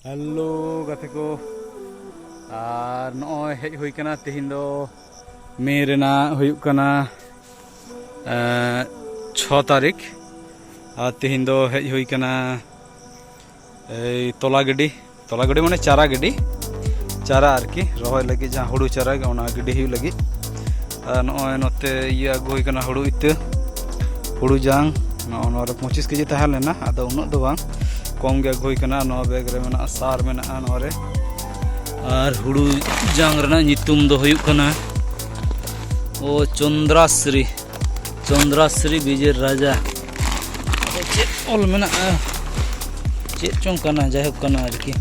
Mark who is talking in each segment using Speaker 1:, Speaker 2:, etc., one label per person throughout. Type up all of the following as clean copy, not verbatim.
Speaker 1: Hello गाते को और नॉय हेज हुई कना तेहिं दो मे रेना हुयुक कना 6 तारीख और तेहिं दो हेज हुई कना तोला गड्डी माने चारा गड्डी चारा आरकी रोहय लगी जहाँ हुड़ू चारा ओना गड्डी हुई लगी नॉय नोते ये अगु हुई कना हुड़ू इत्ते हुड़ू जांग नॉय 25 केजी तहां लेना आदो उन्नत दो बांग कम गे अगु हुई कना नॉय बैग रे मेना सार मेना नॉय रे और हुड़ू जांग रेना नितुम दो हुयुक कना ओ चंद्राश्री विजय राजा चे ऑल मेना चे चों कना जायक कना आरकी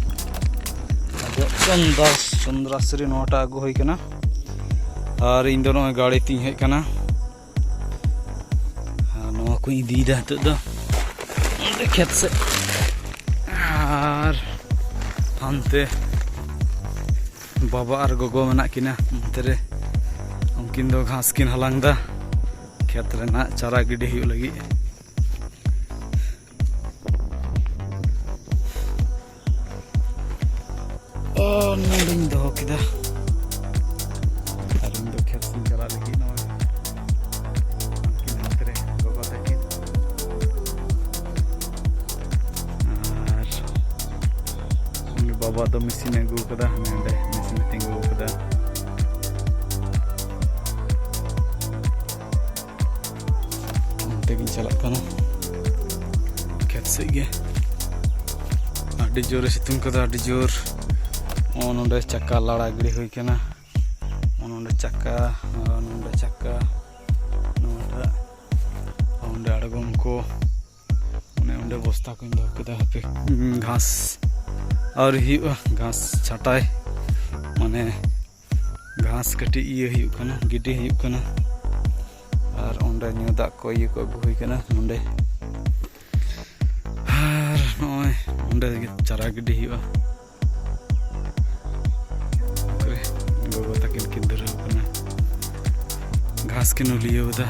Speaker 1: चंद्राश्री नोटा अगु हुई कना और इन दोनों गाड़ी तीन हेज कना नोआ को इदी दा तो दो खेत से और हानते बाबा और गोगो मेना किना तेरे उनकिन दो घास किन हलांग दा खेत रेना चारा गिडी हुई लगी और नोडिंग दो किदा और इन दो खेत सिन चला लगी नो उनकिन तेरे गोगो तकिन और बाबा दो मशीन अगू कदा नेंडे मशीन तिंगू कदा उनते किन चला कना खेत से गे आडी जोर सितुंग कदा आडी जोर नोंडे चक्का लाड़ा गिड़ी हुई कना नोंडे चक्का नोंडे ओंडे अड़गम को ओंडे बस्ता को दो कदा हापे घास और घास छाटाई माने घास कटी ये हुयुक कना गिडी हुयुक कना और ओंडे न्यू दाग को ये को अगु हुई कना नोंडे और नॉय ओंडे चारा गिडी हुयुआ गोगो तकिन किन धरव कना घास किन लियो बदा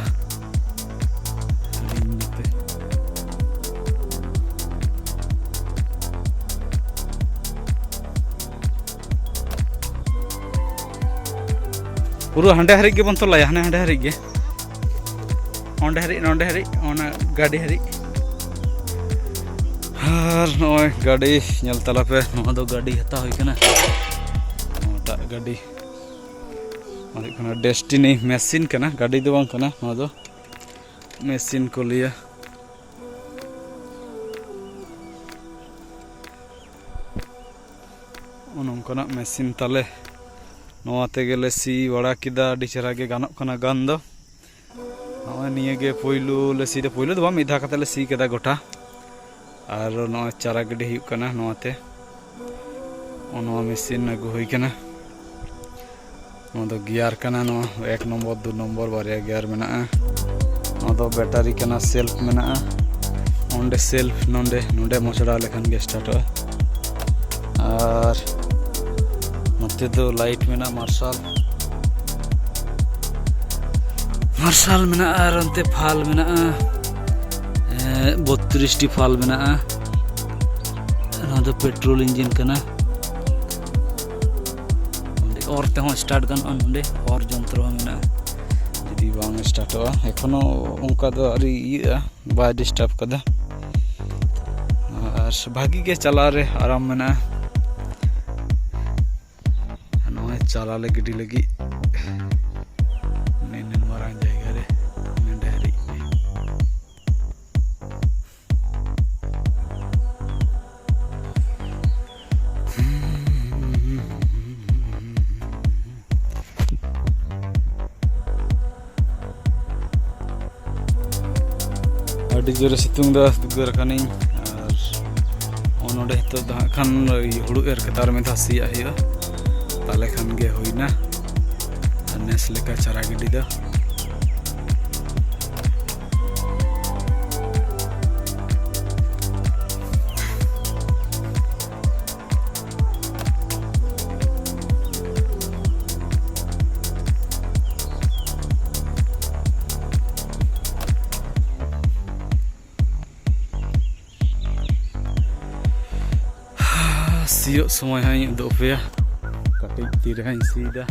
Speaker 1: पूरा हांडे हरिक के बन तो लाया हांडे हरिक के ओंडे हरिक ओना गाड़ी हरिक और नॉय गाड़ी नेल तला पे नोआ दो गाड़ी हता हुई कना नोटा गाड़ी डेस्टिनी मशीन कना गाड़ी दो बांग कना नोआ दो मशीन को लिया उनकना मशीन ताले नोआ तेगेले सी बड़ा किदा आडी चेहरा गे गानोक कना गान दो नोआ निये गे पोइलू ले सी दे पोइलू दो बा मिधा कते ले सी केदा गोटा और नोआ चारा गड्डी हुयुक कना नोआते नोआ मशीन अगु हुई कना नोआ दो गियर कना नोआ 1 नंबर 2 नंबर बारिया गियर मेना नोआ दो बैटरी कना सेल्फ मेना ओंडे सेल्फ नोंडे मोचड़ा लेखन गे स्टार्ट और नोते दो लाइट मेना मार्शल मेना और अंते फाल मेना 32 टी फाल मेना नोआ दो पेट्रोल इंजिन कना और ते हो स्टार्ट गन नोंडे और जंत्र मेना जदी बांग स्टार्टवा एखोनो उनका दो अरी इया बा डिस्टर्ब कदा और भागी के चला रे आराम मेना नोए चला ले गिडी लगी नेन मारांग जायगा रे नेंडे हरी आडी जोरे सितुंग दा दुगर खानी और नोडे तो दा खान हुड़ू एर कतार में धा सिया हिया ताले खान गे होइना नेस लेका चारा गिडी दा सियोग समय हाई उदुग पेया कटिज तीरे हाई सीदा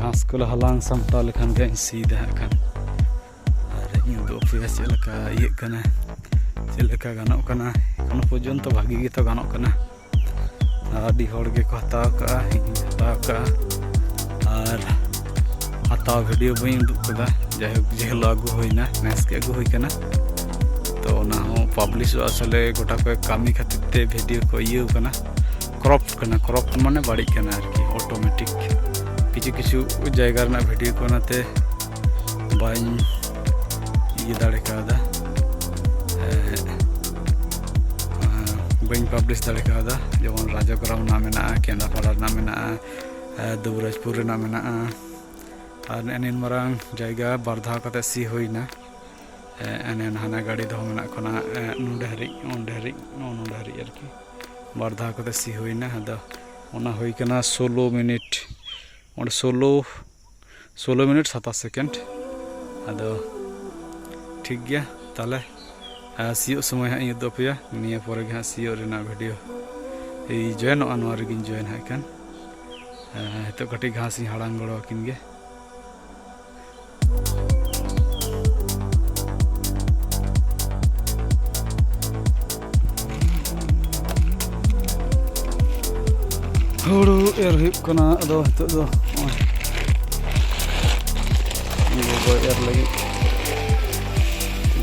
Speaker 1: घास को हलांग सामटा लेखान गे सीदा खान और उदुग पेया चेलका इये कना चेलका गानोग कना एखोनो पर्यन्त भागी गे तो गानोग कना आदि हर गे को हताव का हताव का और हताव वीडियो बई उदुग कदा जायक जेहलो आगु होइना नेस के आगु होई कना तो ओना हो पब्लिश आसले गोटा को कामी खातिर ते वीडियो को इयो कना क्रॉप माने बाड़ी कना आरकी ऑटोमेटिक किछु किछु जायगा रना वीडियो को नाते बाइन ये दाड़े कादा बाइन पब्लिश दाड़े कादा जेमन राजाग्राम ना मेना केंद्रापाड़ा ना मेना दुबराजपुर ना मेना और एन मारांग जायगा बारधा कते सी होइना एन हाना गाड़ी दो मेना खना नोंडे हरि ओंडे हरि नोंडे हरि आरकी बारधा कते सी होइना आदो ओना होई कना 16 मिनट और 16 मिनट 27 सेकेंड आदो ठीक गया ताले सियोग समय हाँ इन उदुग पेया निया परे गे सियोग रेना वीडियो जॉइन नवा रेगिन जॉइन हाँ कान हितो कटी घास इन हाड़ांग गड़ो आकिन गे हुड़ू एर हुयुग कना अदो हितो दो गोगो एर लगी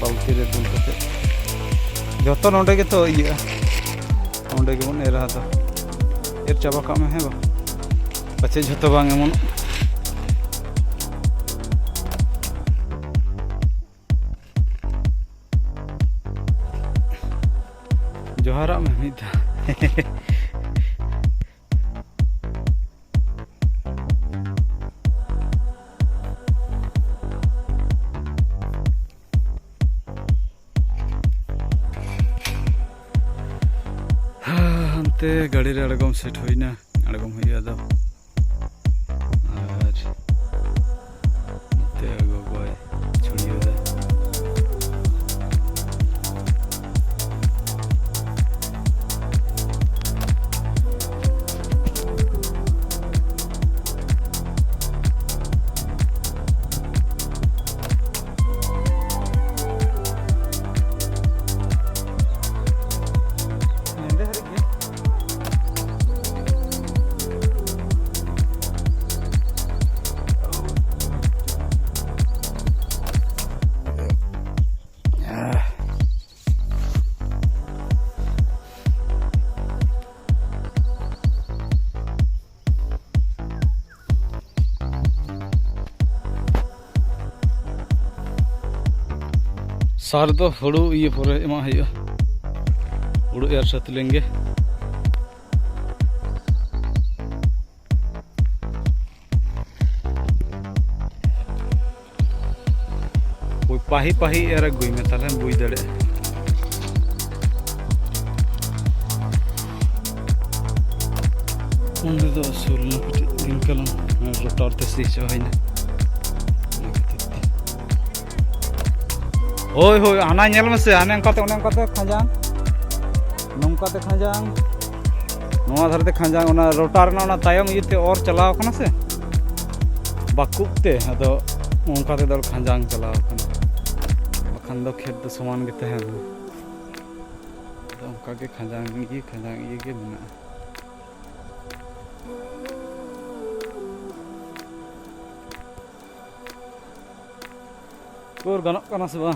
Speaker 1: बाल्टी रे दुल कते जतो नोंडे गे तो इया नोंडे गे बन एरा दो एर चाबा का में है बा पछे जतो बांग एमन जोहारा में मिदा ते गाड़ी रे अड़गम सेट होइना अड़गम होइया दो और ते गोगोय छुड़ियो दा सार तो हुड़ू ये परे एमा हुआ हुड़ू एर साथ लेंगे पाही पाही एर अगुई में ताले बुझ दड़े उन्हें तो असूल दिन कलम रोटार ते सी चाहिए होय होय आना नेल में से आने अंकाते खाजांग नौकाते खाजांग नोआ धरते खाजांग ओना रोटार ना ओना तायम इते और चलाव कना से बाकुते अदो ओंकाते दल खाजांग चलाव कना बखान दो खेत दो समान गे तहन तो ओंका के खाजांग ये गे मेना कोर गानोग कना से बा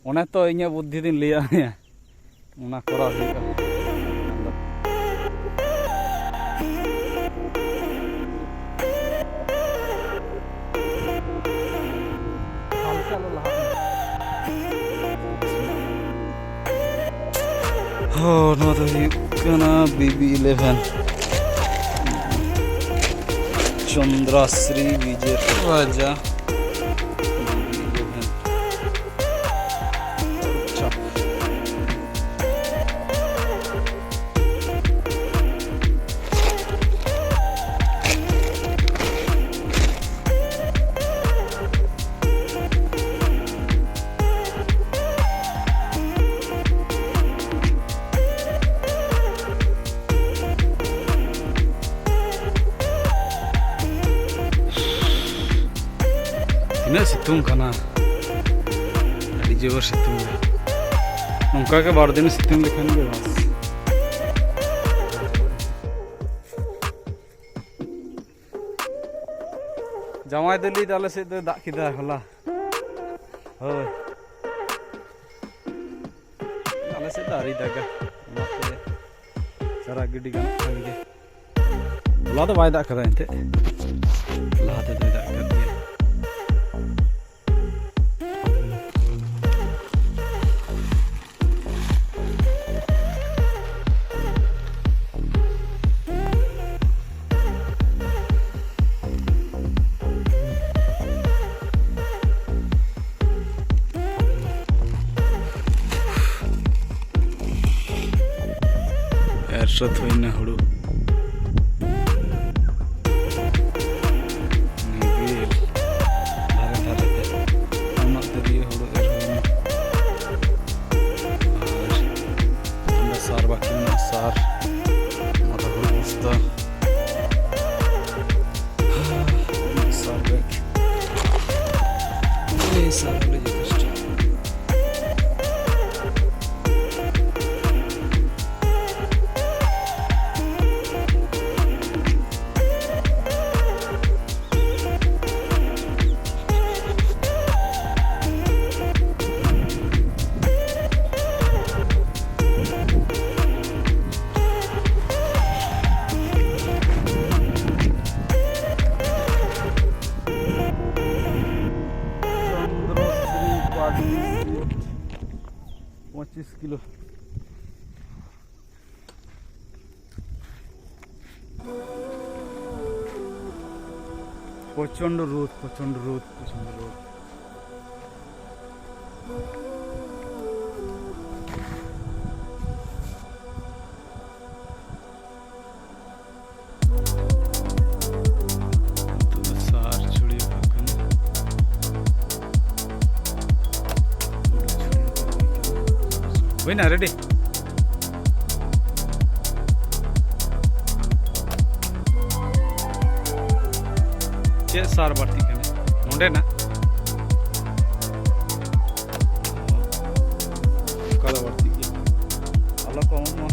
Speaker 1: ओने तो इኛ बुद्धि दिन लिया ओना करा हुआ हो नो तो कना BB11 चंद्राश्री विजय राजा तीना सितुंग खाना अड़ी जोर सितुंग नौका के बार दिन सितुंग लेखान के बस जमाई दली आले से दाग किदा होला होय आले से दारी दागा सारा गिडी गान खानगे होला तो बाय दाग कदा एंते लाते तो दाग कर दिया Shot hoina hudu nigil dhare dhare te amna tediye hudu hoina ar anda sar bakina sar mata hudu usta sar bek sar hudu jetheshto kilo प्रचंड रोद Wena ready चे सार बाटी कने नोंडे ना कदा बाटी की अल्लाह को हम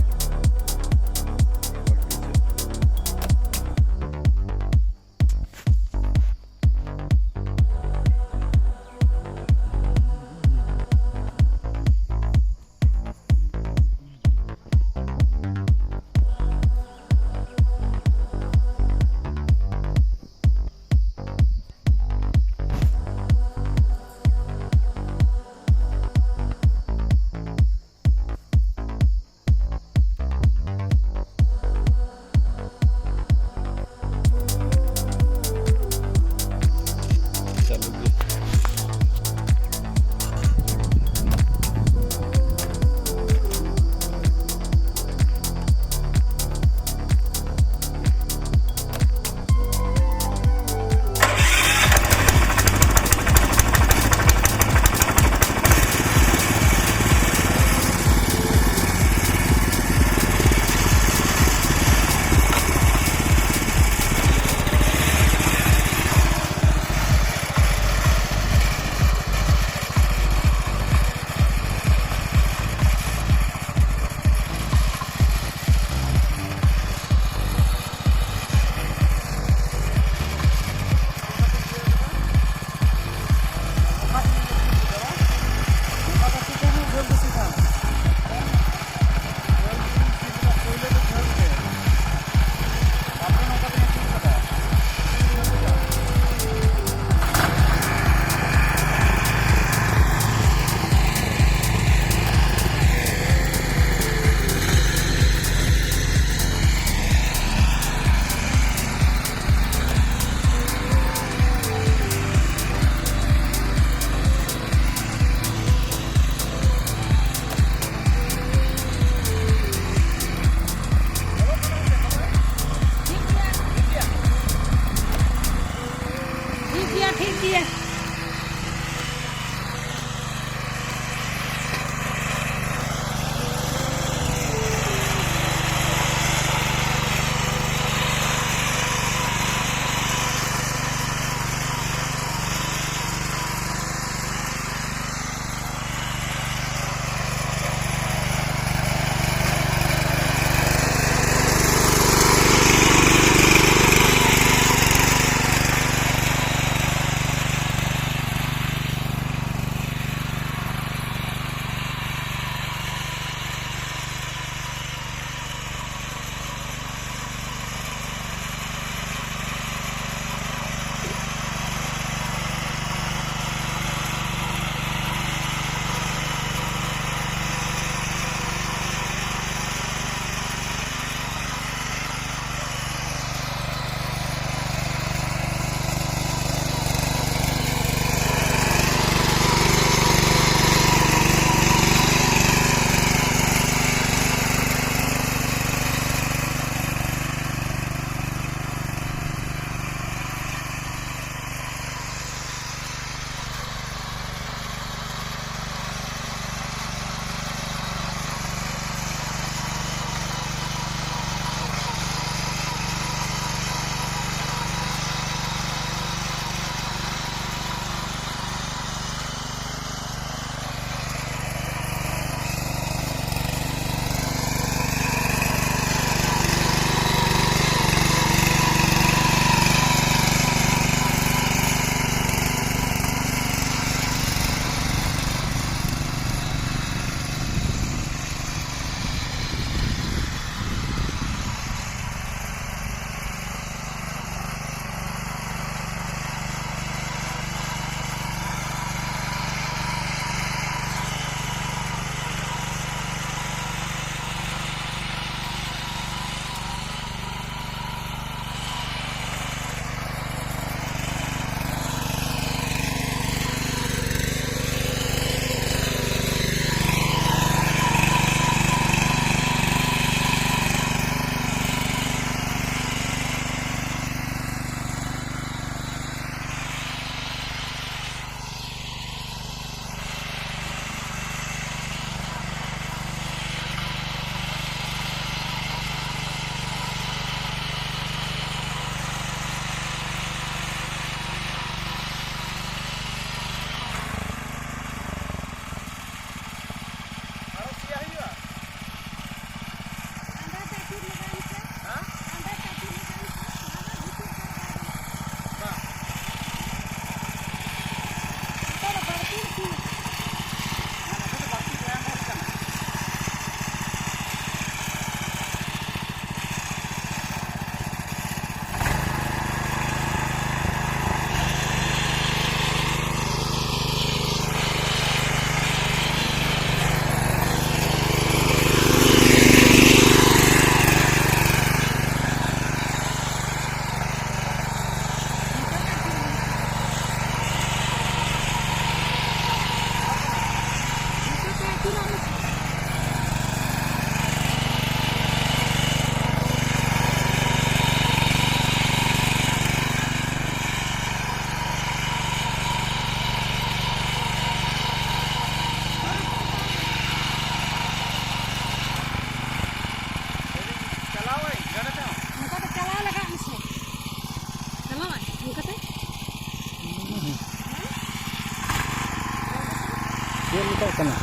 Speaker 1: Dia letak sana.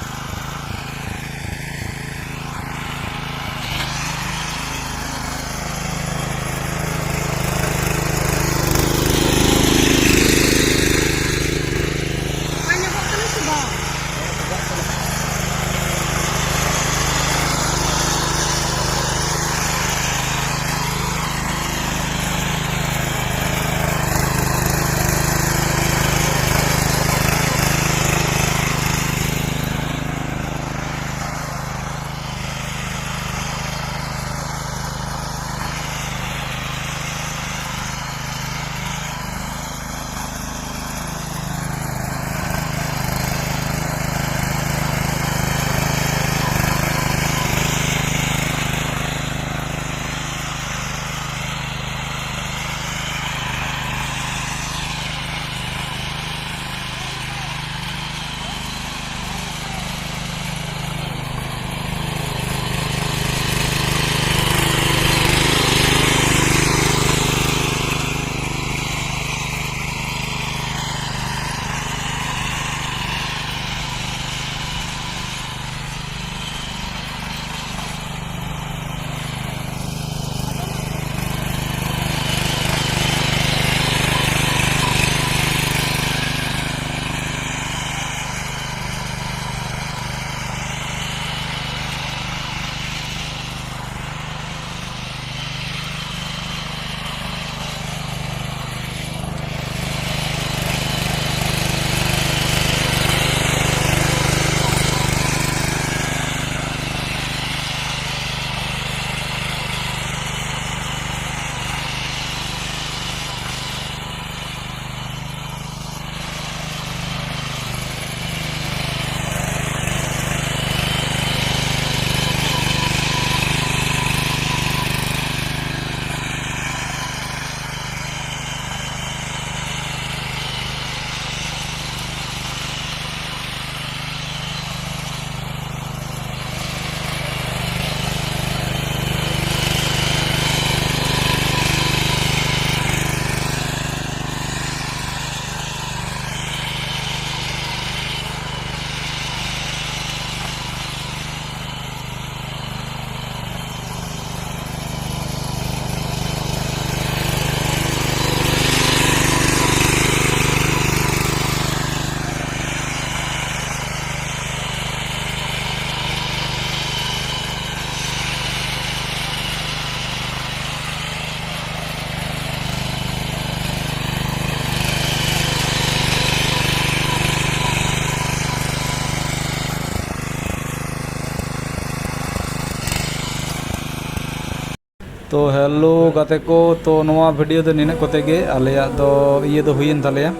Speaker 1: तो हेलो गाते को तो नवा वीडियो तो निना कोते गे आलेया तो ये तो हुईन तालेया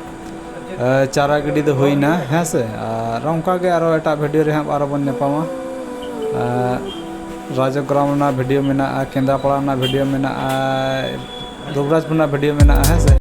Speaker 1: चारा गिडी तो हुईना है से और onka गे आरो एटा वीडियो रे हम आरो बन नेपामा राजग्राम ना वीडियो मेना केंद्रापाड़ा ना वीडियो मेना दुबराजपुर ना वीडियो मेना है से।